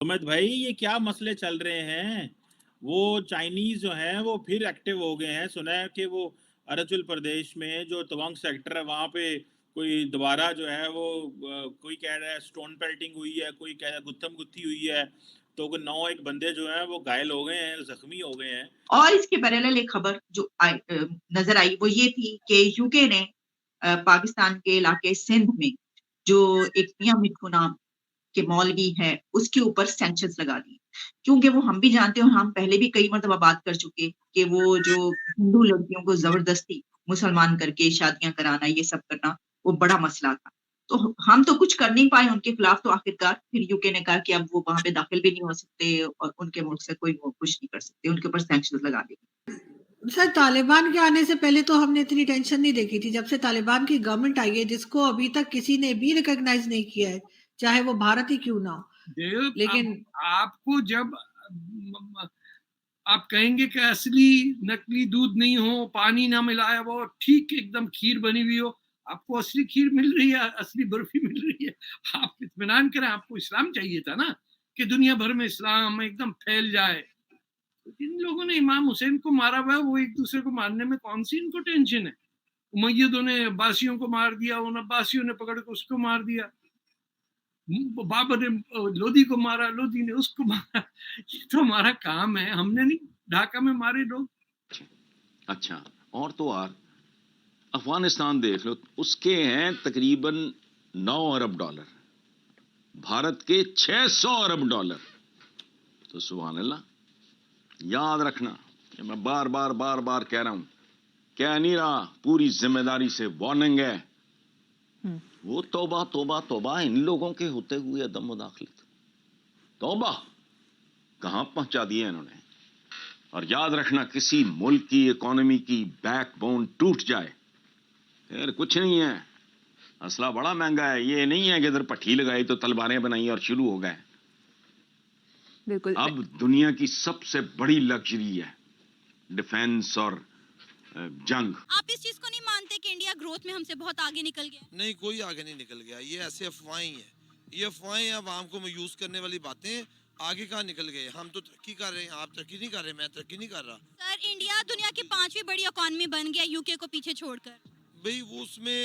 अहमद भाई, ये क्या मसले चल रहे हैं? वो चाइनीज जो हैं वो फिर एक्टिव हो गए हैं। सुना है कि वो अरुणाचल प्रदेश में जो तवांग सेक्टर है वहां पे कोई दोबारा जो है वो कोई कह रहा है स्टोन पेल्टिंग हुई है, कोई कह रहा है गुत्थम गुत्थी हुई है। तो 9 एक बंदे जो हैं वो घायल हो गए हैं, जख्मी हो गए हैं। और इसके पैरेलल एक खबर जो नजर आई वो ये थी कि यूके ने पाकिस्तान के इलाके सिंध में जो एक मियां मिट्ठू नाम के मौलवी है उसके ऊपर सैंक्शंस लगा दिए, क्योंकि वो हम भी जानते हैं और हम पहले भी कई मरतबा बात कर चुके कि वो जो हिंदू लड़कियों को जबरदस्ती मुसलमान करके शादियां कराना, ये सब करना वो बड़ा मसला था। तो हम तो कुछ कर नहीं पाए उनके खिलाफ, तो आखिरकार फिर यूके ने कहा कि अब वो वहां पे दाखिल भी नहीं हो सकते और उनके मुल्क से कोई वो कुछ नहीं कर सकते, उनके ऊपर सैंक्शंस लगा देंगे। सर, तालिबान के आने से पहले तो हमने इतनी टेंशन नहीं देखी थी। जब से तालिबान की गवर्नमेंट आई है, जिसको अभी तक किसी ने भी रिकॉग्नाइज नहीं किया है, चाहे वो भारत ही क्यों ना हो। लेकिन आपको जब आप कहेंगे कि असली नकली दूध नहीं हो, पानी ना मिलाया हो, ठीक एकदम खीर बनी हुई हो, आपको असली खीर मिल रही है, असली बर्फी मिल रही है, आप इत्मीनान करें। आपको इस्लाम चाहिए था ना कि दुनिया भर में इस्लाम एकदम फैल जाए। जिन लोगों ने इमाम हुसैन को मारा हुआ है वो एक दूसरे को मारने में कौन सी इनको टेंशन है। उमैयदों ने अब्बासियों को मार दिया, उन अब्बासियों ने पकड़ के उसको मार दिया, बाबर ने लोधी को मारा, लोधी ने उसको मारा। ये तो हमारा काम है, हमने नहीं ढाका में मारे लोग। अच्छा, और तो और अफगानिस्तान देख लो, उसके हैं तकरीबन 9 अरब डॉलर, भारत के 600 अरब डॉलर। तो सुभान अल्लाह, याद रखना, मैं बार बार कह रहा हूं, कह नहीं रहा, पूरी जिम्मेदारी से वार्निंग है। वो तौबा तौबा तौबा इन लोगों के होते हुए अदम मुदाखलत, तौबा कहां पहुंचा दिया इन्होंने। और याद रखना, किसी मुल्क की इकोनॉमी की बैकबोन टूट जाए फिर कुछ नहीं है। असला बड़ा महंगा है, ये नहीं है कि इधर पट्टी लगाई तो तलवारें बनाई और शुरू हो गए। बिल्कुल। अब दुनिया की सबसे बड़ी लग्जरी है डिफेंस और जंग। आप इस चीज को नहीं मानते कि इंडिया ग्रोथ में हमसे बहुत आगे निकल गया? नहीं, कोई आगे नहीं निकल गया। ये ऐसे अफवाहें ही है। ये अफवाहें आवाम को यूज करने वाली बातें। आगे कहाँ निकल गए? हम तो तरक्की कर रहे हैं, आप तरक्की नहीं कर रहे, मैं तरक्की नहीं कर रहा। सर, इंडिया दुनिया की 5वीं बड़ी इकोनॉमी बन गया यूके को पीछे छोड़कर। भाई वो उसमें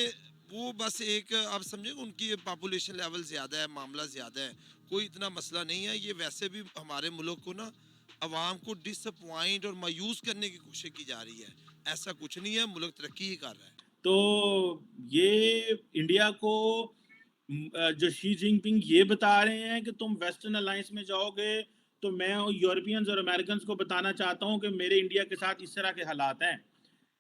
वो बस एक आप समझे, उनकी पॉपुलेशन लेवल ज्यादा है, मामला ज्यादा है, कोई इतना मसला नहीं है। ये वैसे भी हमारे मुल्क को ना अवाम को डिसअपॉइंट और मायूस करने की कोशिश की जा रही है। ऐसा कुछ नहीं है, मुल्क तरक्की ही कर रहा है। तो ये इंडिया को जो शी जिनपिंग ये बता रहे हैं कि तुम वेस्टर्न अलायंस में जाओगे, तो मैं यूरोपियंस और अमेरिकन को बताना चाहता हूं कि मेरे इंडिया के साथ इस तरह के हालात हैं।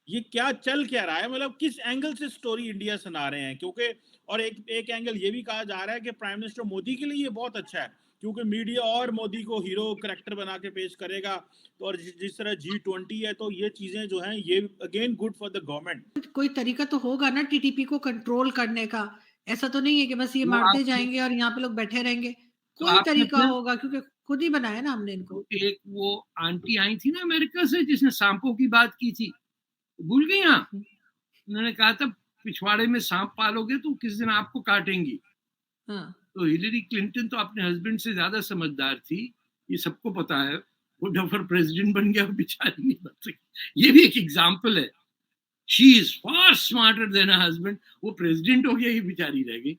ये क्या चल क्या रहा है? मतलब किस एंगल से स्टोरी इंडिया सुना रहे हैं? क्योंकि और एक एंगल ये भी कहा जा रहा है कि प्राइम मिनिस्टर मोदी के लिए ये बहुत अच्छा है, क्योंकि मीडिया और मोदी को हीरो कैरेक्टर बना के पेश करेगा। तो और जिस तरह G20 है, तो ये चीजें जो हैं ये again good for the government. कोई तरीका तो होगा ना टीटीपी को कंट्रोल करने का। ऐसा तो नहीं है कि बस ये तो मारते जाएंगे और यहाँ पे लोग बैठे रहेंगे। तो कोई आपने तरीका फिर होगा, क्योंकि खुद ही बनाया ना हमने इनको। एक वो आंटी आई थी ना अमेरिका से, जिसने सांपों की बात की थी, भूल गई आप? उन्होंने कहा था पिछवाड़े में सांप पालोगे तो किस दिन आपको काटेंगी। हाँ। तो हिलरी क्लिंटन तो अपने हस्बैंड से ज्यादा समझदार थी, ये सबको पता है। वो डफर प्रेसिडेंट बन गया, बेचारी नहीं बन सकी। ये भी एक एग्जाम्पल है। She is far smarter than her husband. वो प्रेसिडेंट हो गया, ये बेचारी रह गई।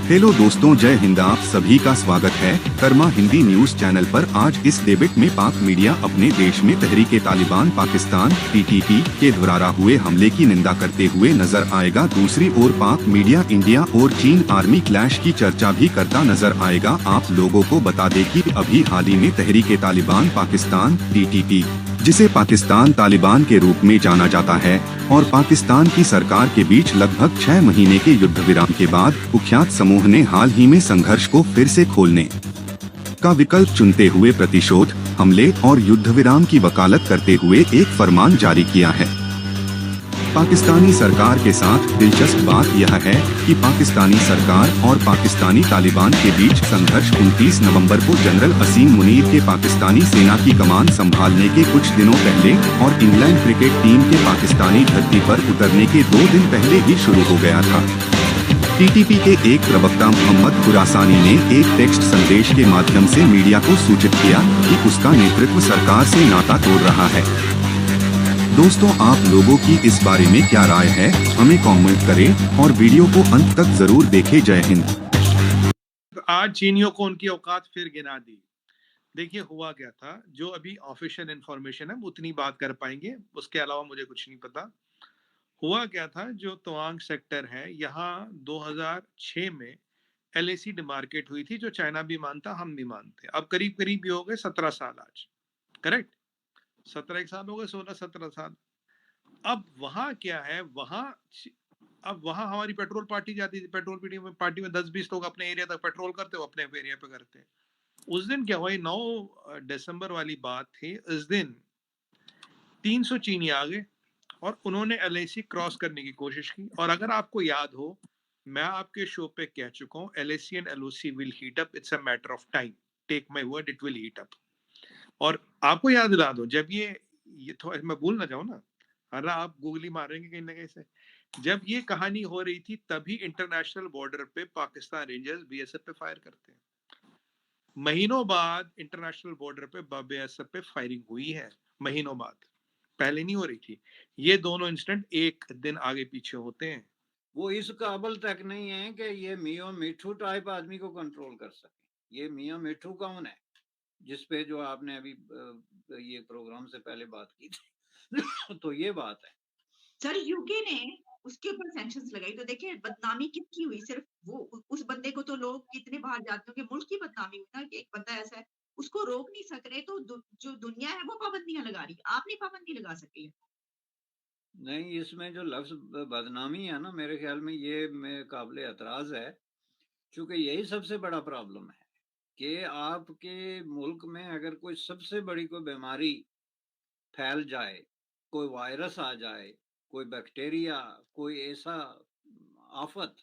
हेलो दोस्तों, जय हिंद। आप सभी का स्वागत है कर्मा हिंदी न्यूज चैनल पर। आज इस डिबेट में पाक मीडिया अपने देश में तहरीके तालिबान पाकिस्तान (TTP) के द्वारा हुए हमले की निंदा करते हुए नजर आएगा। दूसरी ओर पाक मीडिया इंडिया और चीन आर्मी क्लैश की चर्चा भी करता नजर आएगा। आप लोगों को बता दें कि अभी हाल ही में तहरीके तालिबान पाकिस्तान (TTP), जिसे पाकिस्तान तालिबान के रूप में जाना जाता है, और पाकिस्तान की सरकार के बीच लगभग 6 महीने के युद्ध विराम के बाद कुख्यात समूह ने हाल ही में संघर्ष को फिर से खोलने का विकल्प चुनते हुए प्रतिशोध, हमले और युद्ध विराम की वकालत करते हुए एक फरमान जारी किया है। पाकिस्तानी सरकार के साथ दिलचस्प बात यह है कि पाकिस्तानी सरकार और पाकिस्तानी तालिबान के बीच संघर्ष 29 नवंबर को जनरल असीम मुनीर के पाकिस्तानी सेना की कमान संभालने के कुछ दिनों पहले और इंग्लैंड क्रिकेट टीम के पाकिस्तानी धरती पर उतरने के 2 दिन पहले ही शुरू हो गया था। टीटीपी के एक प्रवक्ता मोहम्मद खुरासानी ने एक टेक्स्ट संदेश के माध्यम से मीडिया को सूचित किया कि उसका नेतृत्व सरकार से नाता तोड़ रहा है। दोस्तों, आप लोगों की इस बारे में क्या राय है, हमें कमेंट करें और वीडियो को अंत तक जरूर देखें। जय हिंद। आज चीनियों को उनकी औकात फिर गिना दी। देखिए हुआ क्या था, जो अभी ऑफिशियल इंफॉर्मेशन है उतनी बात कर पाएंगे, उसके अलावा मुझे कुछ नहीं पता। हुआ क्या था, जो तवांग सेक्टर है यहाँ 2006 में LAC डिमार्केट हुई थी, जो चाइना भी मानता हम भी मानते। अब करीब करीब ये हो गए 17 साल आज, करेक्ट? 17 साल हो गए, 16-17 साल। अब वहां क्या है, अब वहां हमारी पेट्रोल पार्टी जाती थी, पेट्रोल पार्टी में 10-20 लोग अपने एरिया तक पेट्रोल करते हो, अपने एरिया पे करते। उस दिन क्या हुआ, 9 दिसंबर वाली बात थी। इस दिन 300 चीनी आ गए और उन्होंने LAC क्रॉस करने की कोशिश की। और अगर आपको याद हो, मैं आपके शो पे कह चुका हूँ, LAC and LOC will heat up, it's a matter of time, take my word, it will heat up. और आपको याद दिला दो, जब ये तो मैं भूल ना जाऊं ना, है आप गूगली मारेंगे कहीं ना कहीं से। जब ये कहानी हो रही थी तभी इंटरनेशनल बॉर्डर पे पाकिस्तान रेंजर्स BSF पे फायर करते हैं। महीनों बाद इंटरनेशनल बॉर्डर पे BSF पे फायरिंग हुई है, महीनों बाद, पहले नहीं हो रही थी। ये दोनों इंसिडेंट एक दिन आगे पीछे होते हैं। वो इस काबल तक नहीं है कि ये मियां मिठू टाइप आदमी को कंट्रोल कर सके। ये मियां मिठू कौन है, जिसपे जो आपने अभी ये प्रोग्राम से पहले बात की थी तो ये बात है सर, यूके ने उसके ऊपर सैंक्शंस लगाई, तो देखिए बदनामी किसकी हुई। सिर्फ वो उस बंदे को तो लोग कितने बाहर जाते हो कि मुल्क की बदनामी हुई ना, कि एक बंदा ऐसा है, उसको रोक नहीं सक रहे, तो जो दुनिया है वो पाबंदियां लगा रही है, आप नहीं पाबंदी लगा सके। नहीं, इसमें जो लफ्ज बदनामी है ना, मेरे ख्याल में ये काबिल एतराज है, क्योंकि यही सबसे बड़ा प्रॉब्लम है कि आपके मुल्क में अगर कोई सबसे बड़ी कोई बीमारी फैल जाए, कोई वायरस आ जाए, कोई बैक्टीरिया, कोई ऐसा आफत,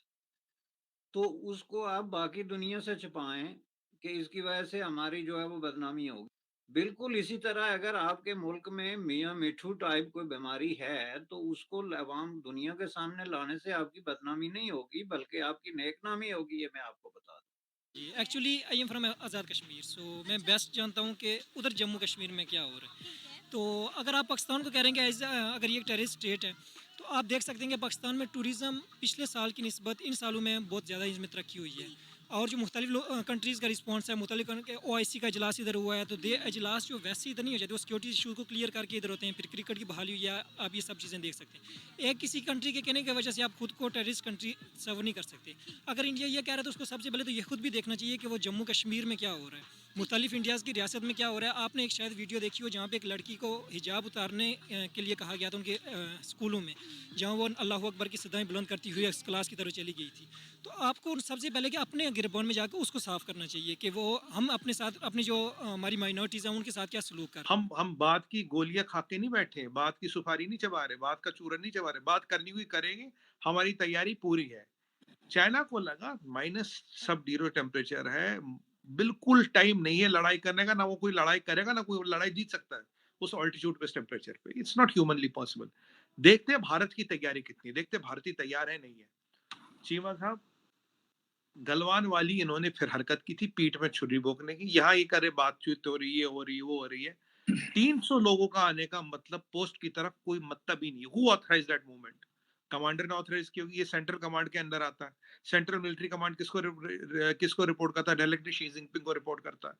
तो उसको आप बाकी दुनिया से छिपाएं कि इसकी वजह से हमारी जो है वो बदनामी होगी। बिल्कुल इसी तरह अगर आपके मुल्क में मियां मिठू टाइप कोई बीमारी है, तो उसको अवाम दुनिया के सामने लाने से आपकी बदनामी नहीं होगी, बल्कि आपकी नेकनामी होगी। ये मैं आपको बता दूं। Actually I am from Azad Kashmir, सो मैं बेस्ट जानता हूँ कि उधर जम्मू कश्मीर में क्या हो रहा है। तो अगर आप पाकिस्तान को कह रहे हैं कि अगर ये एक टेररिस्ट स्टेट है, तो आप देख सकते हैं कि पाकिस्तान में टूरिज़म पिछले साल की निस्बत इन सालों में बहुत ज़्यादा इसमें तरक्की हुई है। और जो मुख्तलिफ कंट्रीज़ का रिस्पॉन्स है, मुख्तलिफ OIC का इजलास इधर हुआ है, तो दे इजलास जो वैसे इधर नहीं हो जाते, वो सिक्योरिटी इशू को क्लियर करके इधर होते हैं। फिर क्रिकेट की बहाली हुई है, आप ये सब चीज़ें देख सकते हैं। एक किसी कंट्री के कहने की वजह से आप खुद को टेररिस्ट कंट्री सर्व नहीं कर सकते। अगर इंडिया ये कह रहा है तो उसको सबसे पहले तो ये खुद भी देखना चाहिए कि वो जम्मू कश्मीर में क्या हो रहा है, मुख्तलिफ इंडियाज़ की रियासत में क्या हो रहा है। आपने एक शायद वीडियो देखी हो जहाँ पे एक लड़की को हिजाब उतारने के लिए कहा गया था उनके स्कूलों में, जहाँ वो अल्लाह अकबर की सदाएं बुलंद करती हुई क्लास की तरफ चली गई थी। तो आपको सबसे पहले कि अपने गिरबान में जाकर उसको साफ करना चाहिए कि वो हम अपने साथ, अपनी जो हमारी माइनॉरिटीज़ हैं उनके साथ क्या सलूक कर। हम बात की गोलियां खा के नहीं बैठे, बात की सुपारी नहीं चबा रहे, बात का चूरन नहीं चबा रहे, बात करनी हुई करेंगे, हमारी तैयारी पूरी है। चाइना को लगा -0 टेम्परेचर है, बिल्कुल टाइम नहीं है लड़ाई करने का, ना वो कोई लड़ाई करेगा, ना कोई लड़ाई जीत सकता है उस ऑल्टीट्यूड पे, टेम्परेचर पे। It's not humanly possible. देखते हैं भारत की तैयारी कितनी, देखते हैं भारतीय तैयार है नहीं है। चीमा साहब, गलवान वाली इन्होंने फिर हरकत की थी, पीठ में छुरी भोंकने की। यहाँ ये करे बातचीत हो रही है, हो रही है, वो हो रही है। 300 लोगों का आने का मतलब पोस्ट की तरफ कोई मतलब ही नहीं। Who authorize that movement? Commander ने ऑथराइज किया, ये सेंट्रल कमांड के अंदर आता है। सेंट्रल मिलिट्री कमांड किसको रिपोर्ट करता है? डायरेक्टली शी जिनपिंग को रिपोर्ट करता है।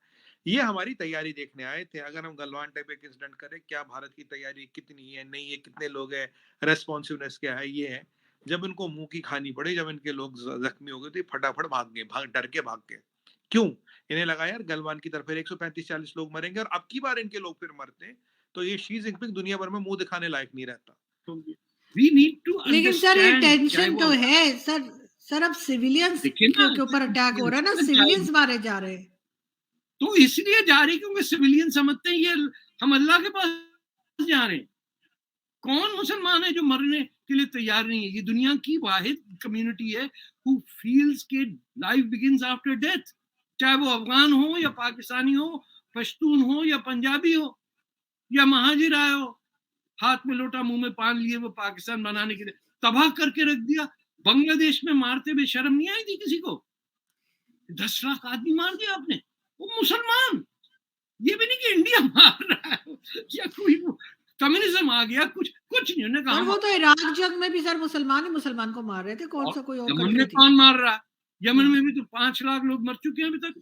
ये हमारी तैयारी देखने आए थे। अगर हम गलवान टाइप एक इंसिडेंट करें, क्या भारत की तैयारी कितनी है, नहीं है, कितने लोग हैं, रेस्पॉन्सिवनेस क्या है, ये है। जब इनको मुंह की खानी पड़ी, जब इनके लोग जख्मी हो गए थे, फटाफट भाग गए, डर के भाग गए। क्यों? इन्हें लगा यार गलवान की तरफ फिर 135-40 लोग मरेंगे, और अब की बार इनके लोग फिर मरते हैं तो ये शी जिनपिंग दुनिया भर में मुंह दिखाने लायक नहीं रहता। We need to लेकिन सर ये understand टेंशन तो है सर अब सिविलियंस देखिए ना, के ऊपर अटैक हो रहा है ना, सिविलियंस मारे जा रहे हैं। तो इसलिए जा रही क्योंकि सिविलियन समझते हैं ये हम अल्लाह के पास जा रहे हैं। कौन मुसलमान है जो मरने के लिए तैयार नहीं है? ये दुनिया की वाहिद कम्युनिटी है who feels कि लाइफ बिगिंस आफ्टर डेथ, चाहे वो अफगान हो या पाकिस्तानी हो, पश्तून हो या पंजाबी हो या महाजिर आए हो, हाथ में लोटा मुंह में पान लिए वो पाकिस्तान बनाने के लिए तबाह करके रख दिया। बांग्लादेश में मारते हुए शर्म नहीं आई थी किसी को? 10 लाख आदमी मार दिया आपने, वो मुसलमान। ये भी नहीं कि इंडिया मार रहा है या कोई कम्युनिज्म आ गया, कुछ नहीं। उन्होंने और वो कहा तो इराक जंग में भी सर मुसलमान ही मुसलमान को मार रहे थे, कौन सा कोई और यमन कंट्री में थी? कौन मार रहा? यमन में भी तो 5 लाख लोग मर चुके हैं अभी तक।